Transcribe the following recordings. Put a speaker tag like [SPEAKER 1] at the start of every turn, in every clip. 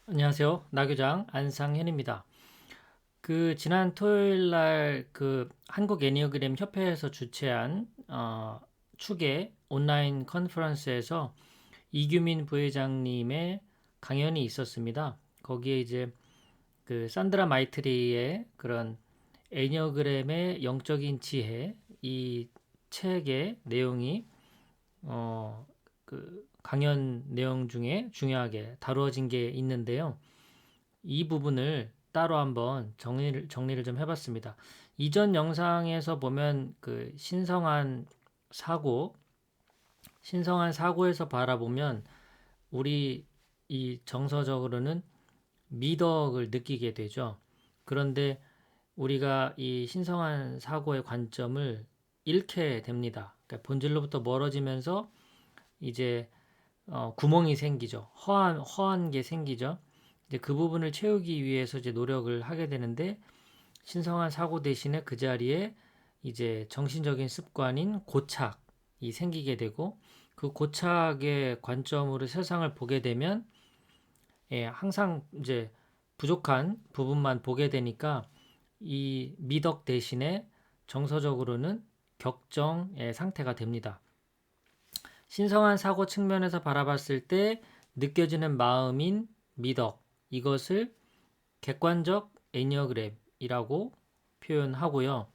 [SPEAKER 1] 안녕하세요. 나교장 안상현입니다. 지난 토요일 날 한국 애니어그램 협회에서 주최한 축의 온라인 컨퍼런스에서 이규민 부회장님의 강연이 있었습니다. 거기에 이제 산드라 마이트리의 그런 애니어그램의 영적인 지혜 이 책의 내용이 강연 내용 중에 중요하게 다루어진 게 있는데요. 이 부분을 따로 한번 정리를 좀 해봤습니다. 이전 영상에서 보면 신성한 사고에서 바라보면 우리 이 정서적으로는 미덕을 느끼게 되죠. 그런데 우리가 이 신성한 사고의 관점을 잃게 됩니다. 그러니까 본질로부터 멀어지면서 이제 구멍이 생기죠. 허한 게 생기죠. 이제 그 부분을 채우기 위해서 이제 노력을 하게 되는데 신성한 사고 대신에 그 자리에 이제 정신적인 습관인 고착이 생기게 되고 그 고착의 관점으로 세상을 보게 되면 항상 이제 부족한 부분만 보게 되니까 이 미덕 대신에 정서적으로는 격정의 상태가 됩니다. 신성한 사고 측면에서 바라봤을 때 느껴지는 마음인 미덕, 이것을 객관적 애니어그램이라고 표현하고요.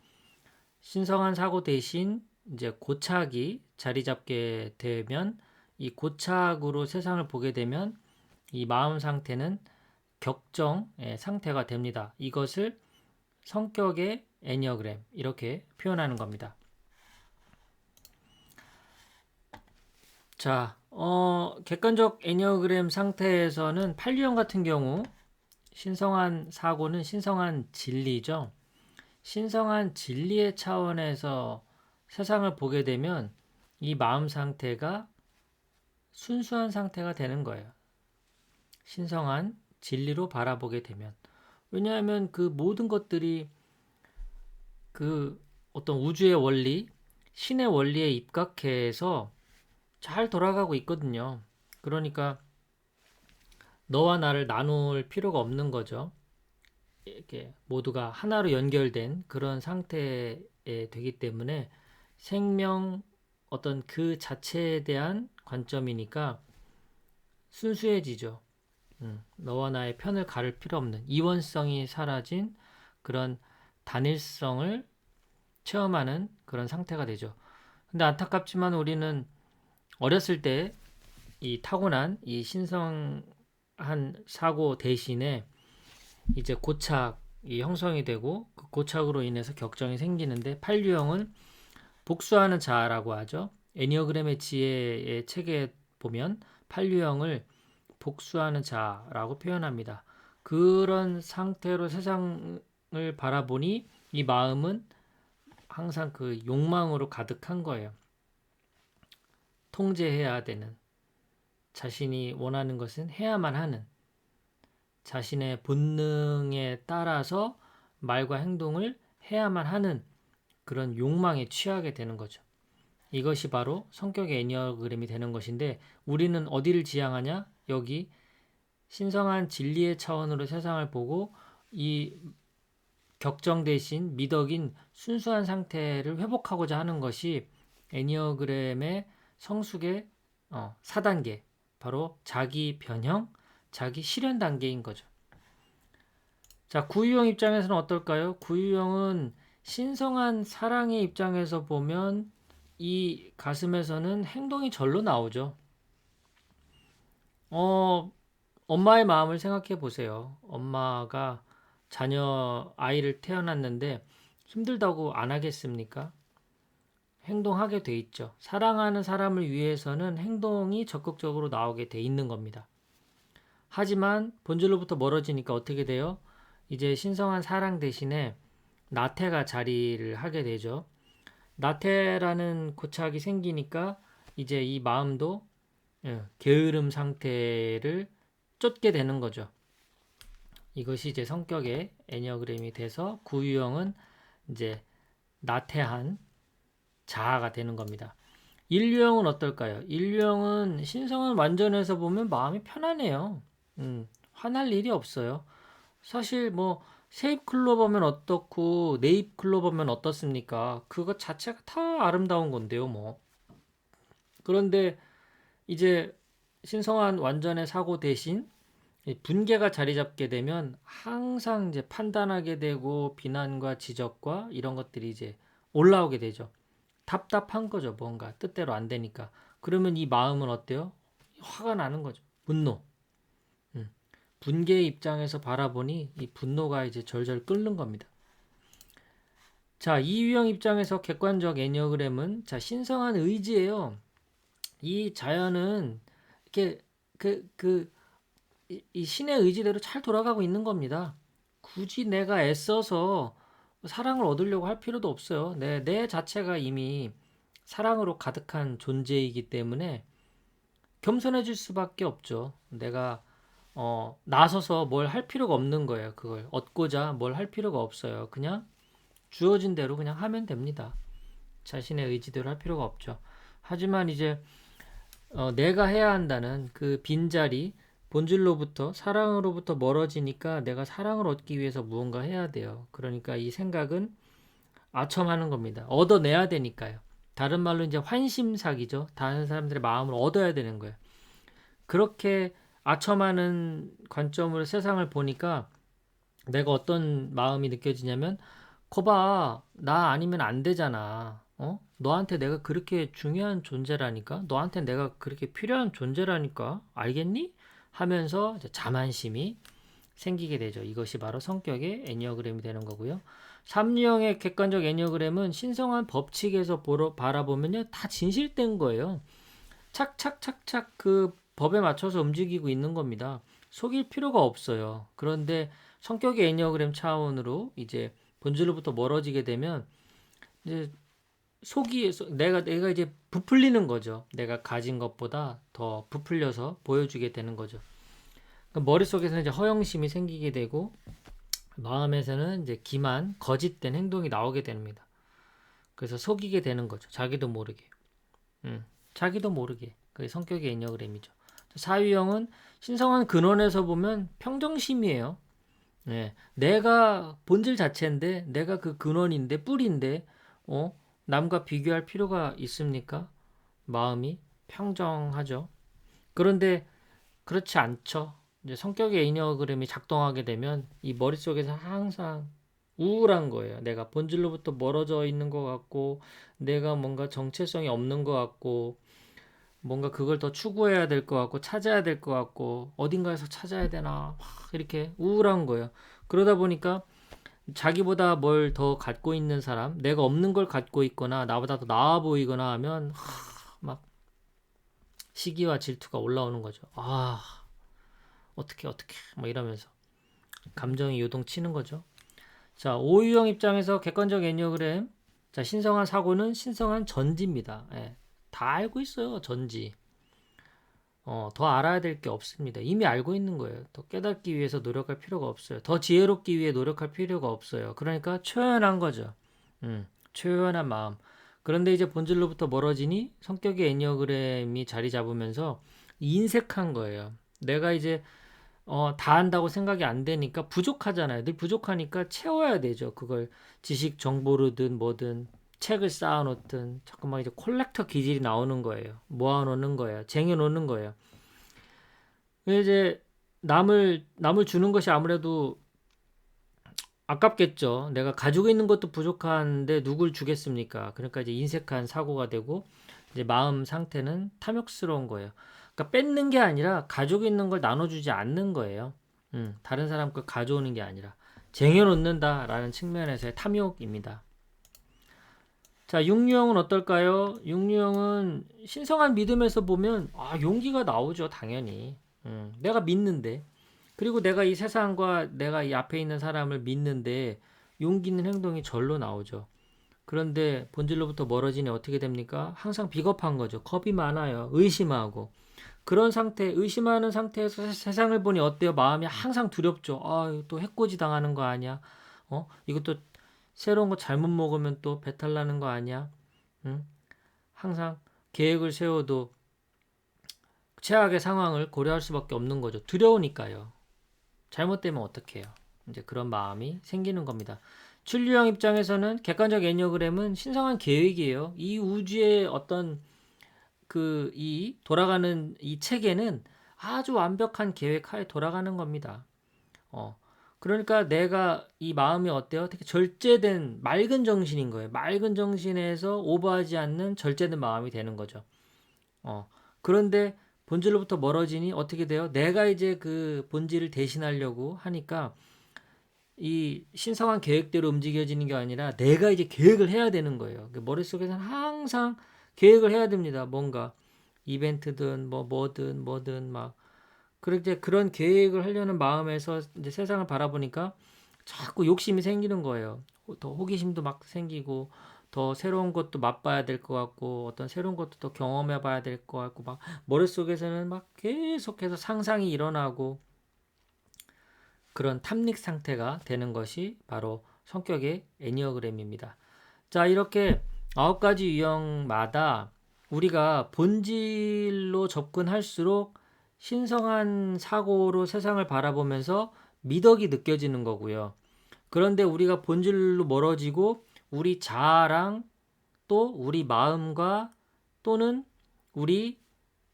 [SPEAKER 1] 신성한 사고 대신 이제 고착이 자리 잡게 되면 이 고착으로 세상을 보게 되면 이 마음 상태는 격정의 상태가 됩니다. 이것을 성격의 애니어그램 이렇게 표현하는 겁니다. 자, 객관적 애니어그램 상태에서는 팔류형 같은 경우 신성한 사고는 신성한 진리죠. 신성한 진리의 차원에서 세상을 보게 되면 이 마음 상태가 순수한 상태가 되는 거예요. 신성한 진리로 바라보게 되면. 왜냐하면 그 모든 것들이 어떤 우주의 원리, 신의 원리에 입각해서 잘 돌아가고 있거든요. 그러니까 너와 나를 나눌 필요가 없는 거죠. 이렇게 모두가 하나로 연결된 그런 상태에 되기 때문에 생명 어떤 그 자체에 대한 관점이니까 순수해지죠. 너와 나의 편을 가를 필요 없는 이원성이 사라진 그런 단일성을 체험하는 그런 상태가 되죠. 근데 안타깝지만 우리는 어렸을 때 이 타고난 이 신성한 사고 대신에 이제 고착이 형성이 되고 그 고착으로 인해서 격정이 생기는데 팔류형은 복수하는 자라고 하죠. 애니어그램의 지혜의 책에 보면 팔류형을 복수하는 자라고 표현합니다. 그런 상태로 세상을 바라보니 이 마음은 항상 그 욕망으로 가득한 거예요. 통제해야 되는, 자신이 원하는 것은 해야만 하는, 자신의 본능에 따라서 말과 행동을 해야만 하는 그런 욕망에 취하게 되는 거죠. 이것이 바로 성격의 애니어그램이 되는 것인데 우리는 어디를 지향하냐? 여기 신성한 진리의 차원으로 세상을 보고 이 격정 대신 미덕인 순수한 상태를 회복하고자 하는 것이 애니어그램의 성숙의 4단계, 바로 자기 변형, 자기 실현 단계인 거죠. 자, 구유형 입장에서는 어떨까요? 구유형은 신성한 사랑의 입장에서 보면 이 가슴에서는 행동이 절로 나오죠. 어, 엄마의 마음을 생각해 보세요. 엄마가 아이를 태어났는데 힘들다고 안 하겠습니까? 행동하게 돼 있죠. 사랑하는 사람을 위해서는 행동이 적극적으로 나오게 돼 있는 겁니다. 하지만 본질로부터 멀어지니까 어떻게 돼요? 이제 신성한 사랑 대신에 나태가 자리를 하게 되죠. 나태라는 고착이 생기니까 이제 이 마음도 게으름 상태를 쫓게 되는 거죠. 이것이 이제 성격의 애니어그램이 돼서 구유형은 이제 나태한 자아가 되는 겁니다. 인류형은 어떨까요? 인류형은 신성한 완전에서 보면 마음이 편안해요. 화날 일이 없어요. 사실 뭐 세입 클로버면 어떻고 내입 클로버면 어떻습니까? 그것 자체가 다 아름다운 건데요, 뭐. 그런데 이제 신성한 완전의 사고 대신 이 분개가 자리 잡게 되면 항상 이제 판단하게 되고 비난과 지적과 이런 것들이 이제 올라오게 되죠. 답답한 거죠, 뭔가 뜻대로 안 되니까. 그러면 이 마음은 어때요? 화가 나는 거죠. 분노. 음. 분개의 입장에서 바라보니 이 분노가 이제 절절 끓는 겁니다. 자, 이 유형 입장에서 객관적 애니어그램은 자, 신성한 의지예요. 이 자연은 이렇게 이 신의 의지대로 잘 돌아가고 있는 겁니다. 굳이 내가 애써서 사랑을 얻으려고 할 필요도 없어요. 내 자체가 이미 사랑으로 가득한 존재이기 때문에 겸손해질 수밖에 없죠. 내가 나서서 뭘 할 필요가 없는 거예요. 그걸 얻고자 뭘 할 필요가 없어요. 그냥 주어진 대로 그냥 하면 됩니다. 자신의 의지대로 할 필요가 없죠. 하지만 이제 내가 해야 한다는 그 빈자리, 본질로부터 사랑으로부터 멀어지니까 내가 사랑을 얻기 위해서 무언가 해야 돼요. 그러니까 이 생각은 아첨하는 겁니다. 얻어내야 되니까요. 다른 말로 이제 환심사기죠. 다른 사람들의 마음을 얻어야 되는 거예요. 그렇게 아첨하는 관점으로 세상을 보니까 내가 어떤 마음이 느껴지냐면 거봐, 나 아니면 안 되잖아. 너한테 내가 그렇게 중요한 존재라니까? 너한테 내가 그렇게 필요한 존재라니까? 알겠니? 하면서 이제 자만심이 생기게 되죠. 이것이 바로 성격의 애니어그램이 되는 거고요. 3유형의 객관적 애니어그램은 신성한 법칙에서 바라보면요. 다 진실된 거예요. 착착착착 그 법에 맞춰서 움직이고 있는 겁니다. 속일 필요가 없어요. 그런데 성격의 애니어그램 차원으로 이제 본질로부터 멀어지게 되면 이제 속이 내가 이제 부풀리는 거죠. 내가 가진 것보다 더 부풀려서 보여주게 되는 거죠. 그러니까 머릿속에서는 이제 허영심이 생기게 되고 마음에서는 이제 기만, 거짓된 행동이 나오게 됩니다. 그래서 속이게 되는 거죠. 자기도 모르게. 자기도 모르게. 그게 성격의 애니어그램이죠. 사유형은 신성한 근원에서 보면 평정심이에요. 네, 내가 본질 자체인데, 내가 그 근원인데, 뿌리인데, 남과 비교할 필요가 있습니까? 마음이 평정하죠. 그런데 그렇지 않죠. 이제 성격의 애니어그램이 작동하게 되면 이 머릿속에서 항상 우울한 거예요. 내가 본질로부터 멀어져 있는 것 같고, 내가 뭔가 정체성이 없는 것 같고, 뭔가 그걸 더 추구해야 될 것 같고, 찾아야 될 것 같고, 어딘가에서 찾아야 되나, 이렇게 우울한 거예요. 그러다 보니까 자기보다 뭘 더 갖고 있는 사람, 내가 없는 걸 갖고 있거나, 나보다 더 나아 보이거나 하면, 막 시기와 질투가 올라오는 거죠. 아, 어떻게, 뭐 이러면서. 감정이 요동치는 거죠. 자, 오유형 입장에서 객관적 애니어그램. 자, 신성한 사고는 신성한 전지입니다. 예, 다 알고 있어요, 전지. 더 알아야 될 게 없습니다. 이미 알고 있는 거예요. 더 깨닫기 위해서 노력할 필요가 없어요. 더 지혜롭기 위해 노력할 필요가 없어요. 그러니까 초연한 거죠. 초연한 마음. 그런데 이제 본질로부터 멀어지니 성격의 애니어그램이 자리 잡으면서 인색한 거예요. 내가 이제 다 안다고 생각이 안 되니까 부족하잖아요. 늘 부족하니까 채워야 되죠. 그걸 지식 정보로든 뭐든 책을 쌓아놓든 자꾸 막 이제 콜렉터 기질이 나오는 거예요. 모아놓는 거예요. 쟁여놓는 거예요. 이제 남을 주는 것이 아무래도 아깝겠죠. 내가 가지고 있는 것도 부족한데 누굴 주겠습니까? 그러니까 이제 인색한 사고가 되고 이제 마음 상태는 탐욕스러운 거예요. 그러니까 뺏는 게 아니라 가지고 있는 걸 나눠주지 않는 거예요. 다른 사람 걸 가져오는 게 아니라 쟁여놓는다라는 측면에서의 탐욕입니다. 자, 육류형은 어떨까요? 육류형은 신성한 믿음에서 보면 용기가 나오죠, 당연히. 내가 믿는데. 그리고 내가 이 세상과 내가 이 앞에 있는 사람을 믿는데 용기 있는 행동이 절로 나오죠. 그런데 본질로부터 멀어지니 어떻게 됩니까? 항상 비겁한 거죠. 겁이 많아요. 의심하고. 그런 상태, 의심하는 상태에서 세상을 보니 어때요? 마음이 항상 두렵죠. 또 해코지 당하는 거 아니야? 이것도 새로운 거 잘못 먹으면 또 배탈 나는 거 아니야? 응? 항상 계획을 세워도 최악의 상황을 고려할 수밖에 없는 거죠. 두려우니까요. 잘못되면 어떡해요? 이제 그런 마음이 생기는 겁니다. 출유형 입장에서는 객관적 애니어그램은 신성한 계획이에요. 이 우주의 어떤 이 돌아가는 이 체계는 아주 완벽한 계획 하에 돌아가는 겁니다. 그러니까 내가 이 마음이 어때요? 되게 절제된 맑은 정신인 거예요. 맑은 정신에서 오버하지 않는 절제된 마음이 되는 거죠. 그런데 본질로부터 멀어지니 어떻게 돼요? 내가 이제 그 본질을 대신하려고 하니까 이 신성한 계획대로 움직여지는 게 아니라 내가 이제 계획을 해야 되는 거예요. 머릿속에서는 항상 계획을 해야 됩니다. 뭔가 이벤트든 뭐든 막 그렇게 그런 계획을 하려는 마음에서 이제 세상을 바라보니까 자꾸 욕심이 생기는 거예요. 더 호기심도 막 생기고 더 새로운 것도 맛봐야 될 것 같고 어떤 새로운 것도 더 경험해 봐야 될 것 같고 막 머릿속에서는 막 계속해서 상상이 일어나고 그런 탐닉 상태가 되는 것이 바로 성격의 애니어그램입니다. 자, 이렇게 9가지 유형마다 우리가 본질로 접근할수록 신성한 사고로 세상을 바라보면서 미덕이 느껴지는 거고요. 그런데 우리가 본질로 멀어지고 우리 자아랑 또 우리 마음과 또는 우리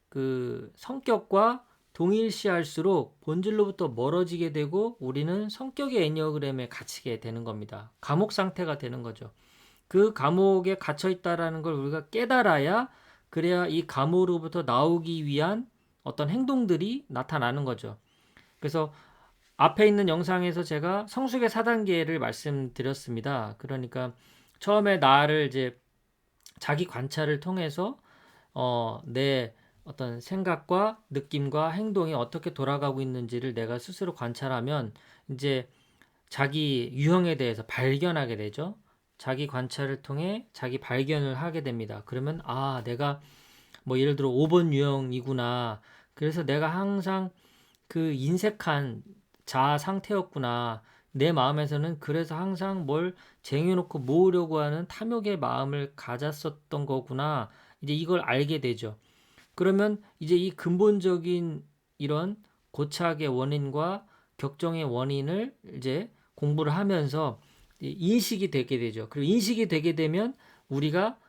[SPEAKER 1] 그 성격과 동일시할수록 본질로부터 멀어지게 되고 우리는 성격의 애니어그램에 갇히게 되는 겁니다. 감옥 상태가 되는 거죠. 그 감옥에 갇혀 있다라는 걸 우리가 깨달아야 그래야 이 감옥으로부터 나오기 위한 어떤 행동들이 나타나는 거죠. 그래서 앞에 있는 영상에서 제가 성숙의 4단계를 말씀드렸습니다. 그러니까 처음에 나를 이제 자기 관찰을 통해서 내 어떤 생각과 느낌과 행동이 어떻게 돌아가고 있는지를 내가 스스로 관찰하면 이제 자기 유형에 대해서 발견하게 되죠. 자기 관찰을 통해 자기 발견을 하게 됩니다. 그러면 내가 뭐 예를 들어 5번 유형이구나. 그래서 내가 항상 그 인색한 자아 상태였구나. 내 마음에서는 그래서 항상 뭘 쟁여놓고 모으려고 하는 탐욕의 마음을 가졌었던 거구나. 이제 이걸 알게 되죠. 그러면 이제 이 근본적인 이런 고착의 원인과 격정의 원인을 이제 공부를 하면서 인식이 되게 되죠. 그리고 인식이 되게 되면 우리가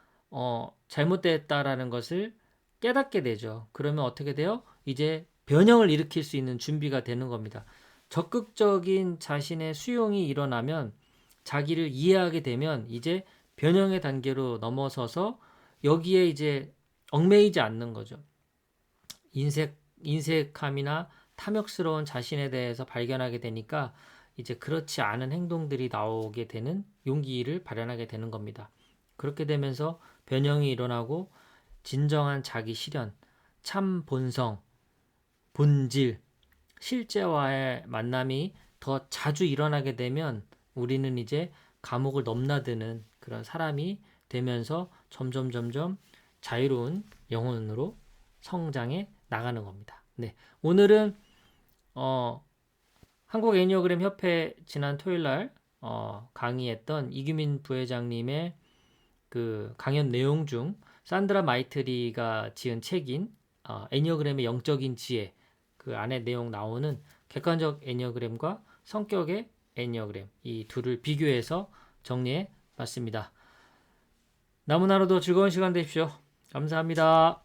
[SPEAKER 1] 잘못됐다라는 것을 깨닫게 되죠. 그러면 어떻게 돼요? 이제 변형을 일으킬 수 있는 준비가 되는 겁니다. 적극적인 자신의 수용이 일어나면 자기를 이해하게 되면 이제 변형의 단계로 넘어서서 여기에 이제 얽매이지 않는 거죠. 인색함이나 탐욕스러운 자신에 대해서 발견하게 되니까 이제 그렇지 않은 행동들이 나오게 되는 용기를 발현하게 되는 겁니다. 그렇게 되면서 변형이 일어나고 진정한 자기 실현, 참 본성, 본질, 실제와의 만남이 더 자주 일어나게 되면 우리는 이제 감옥을 넘나드는 그런 사람이 되면서 점점 자유로운 영혼으로 성장해 나가는 겁니다. 네, 오늘은 한국 애니어그램 협회 지난 토요일 날 강의했던 이규민 부회장님의 그 강연 내용 중 산드라 마이트리가 지은 책인 애니어그램의 영적인 지혜 그 안에 내용 나오는 객관적 애니어그램과 성격의 애니어그램 이 둘을 비교해서 정리해 봤습니다. 남은 하루도 즐거운 시간 되십시오. 감사합니다.